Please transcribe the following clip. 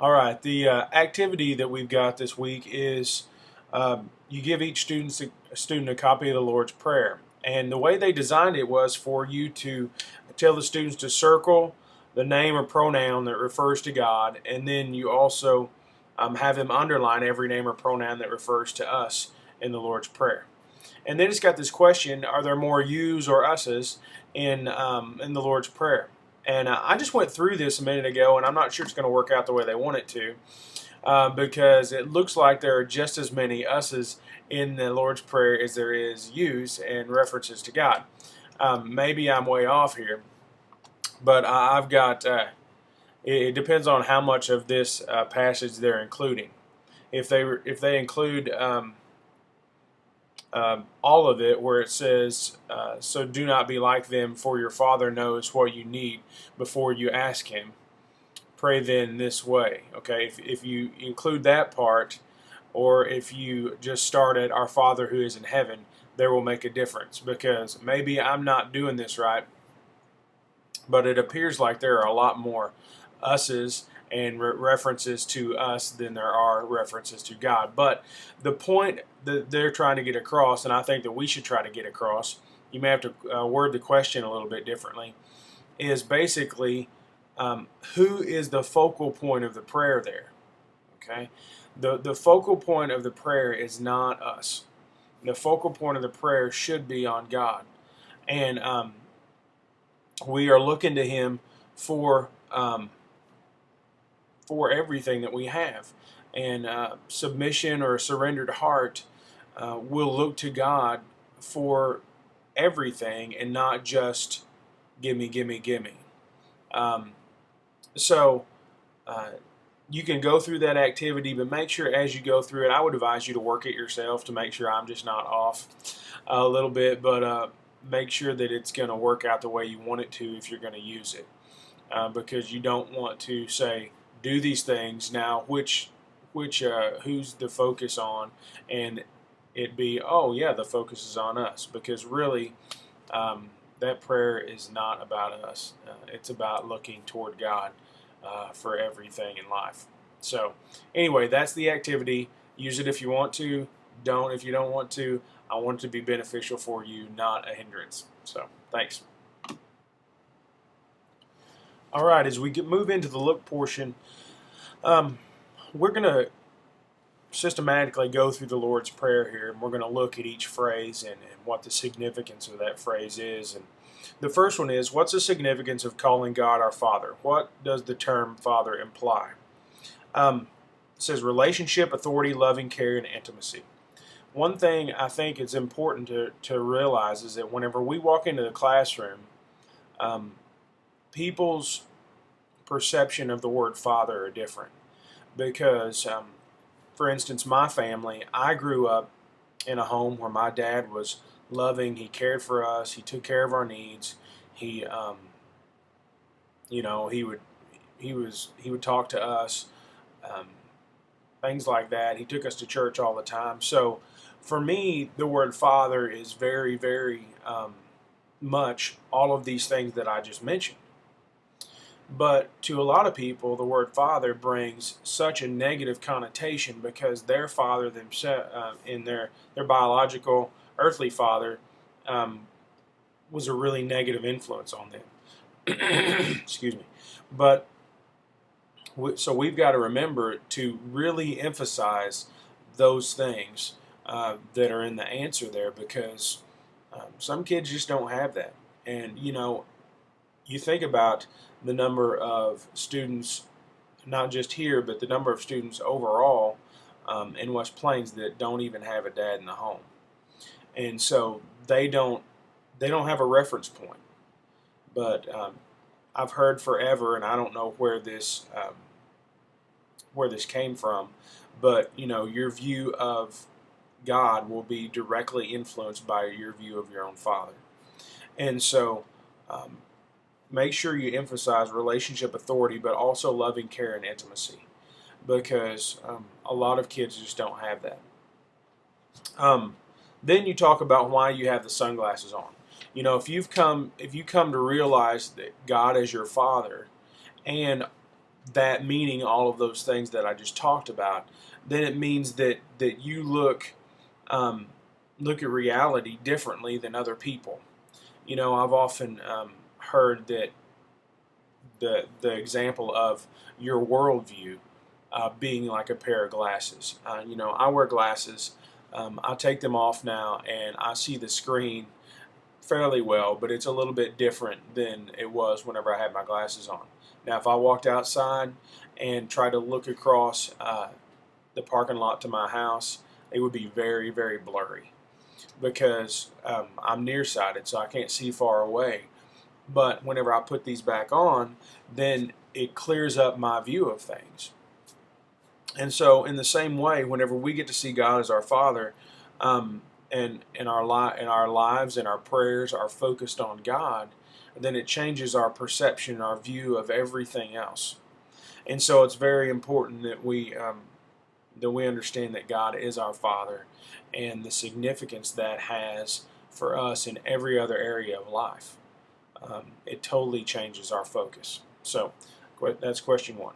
All right, the activity that we've got this week is you give each student a copy of the Lord's Prayer. And the way they designed it was for you to tell the students to circle the name or pronoun that refers to God, and then you also have them underline every name or pronoun that refers to us in the Lord's Prayer. And then it's got this question: are there more yous or us's in the Lord's Prayer? And I just went through this a minute ago, and I'm not sure it's going to work out the way they want it to, because it looks like there are just as many us's in the Lord's Prayer as there is yous and references to God. Maybe I'm way off here, but I've got. It depends on how much of this passage they're including. If they include all of it, where it says, so do not be like them, for your Father knows what you need before you ask Him. Pray then this way. Okay, if you include that part, or if you just start at our Father who is in heaven, there will make a difference, because maybe I'm not doing this right, but it appears like there are a lot more us's and references to us than there are references to God. But the point that they're trying to get across, and I think that we should try to get across, you may have to word the question a little bit differently, is basically who is the focal point of the prayer there? Okay, the focal point of the prayer is not us. The focal point of the prayer should be on God, and we are looking to Him for everything that we have. And submission or a surrendered heart will look to God for everything and not just gimme, gimme, gimme. Um, so you can go through that activity, but make sure as you go through it, I would advise you to work it yourself to make sure I'm just not off a little bit, but make sure that it's going to work out the way you want it to if you're going to use it. Because you don't want to say, do these things now, which who's the focus on, and it be, oh yeah, the focus is on us, because really that prayer is not about us. It's about looking toward God for everything in life. So anyway, that's the activity. Use it if you want to, don't if you don't want to. I want it to be beneficial for you, not a hindrance. So thanks. All right, as we move into the look portion, we're going to systematically go through the Lord's Prayer here, and we're going to look at each phrase and what the significance of that phrase is. And the first one is, what's the significance of calling God our Father? What does the term Father imply? It says relationship, authority, loving care, and intimacy. One thing I think it's important to realize is that whenever we walk into the classroom, people's perception of the word Father are different, because for instance, my family, I grew up in a home where my dad was loving. He cared for us. He took care of our needs. He, you know, he would talk to us, um, things like that. He took us to church all the time. So, for me, the word Father is very, very much all of these things that I just mentioned. But to a lot of people, the word father brings such a negative connotation, because their father themselves, in their biological earthly father, um, was a really negative influence on them. Excuse me. But so we've got to remember to really emphasize those things that are in the answer there, because some kids just don't have that. And you think about the number of students, not just here, but the number of students overall in West Plains that don't even have a dad in the home, and so they don't have a reference point. But I've heard forever, and I don't know where this came from, but your view of God will be directly influenced by your view of your own father, and so. Make sure you emphasize relationship, authority, but also loving care and intimacy, because a lot of kids just don't have that. Then you talk about why you have the sunglasses on. If you come to realize that God is your Father, and that meaning all of those things that I just talked about, then it means that you look at reality differently than other people. You know, I've often heard that the example of your worldview being like a pair of glasses. You know, I wear glasses. I take them off now, and I see the screen fairly well, but it's a little bit different than it was whenever I had my glasses on. Now, if I walked outside and tried to look across the parking lot to my house, it would be very, very blurry because I'm nearsighted, so I can't see far away. But whenever I put these back on, then it clears up my view of things. And so, in the same way, whenever we get to see God as our Father, and our lives and our prayers are focused on God, then it changes our perception, our view of everything else. And so, it's very important that we understand that God is our Father, and the significance that has for us in every other area of life. It totally changes our focus. So, that's question one.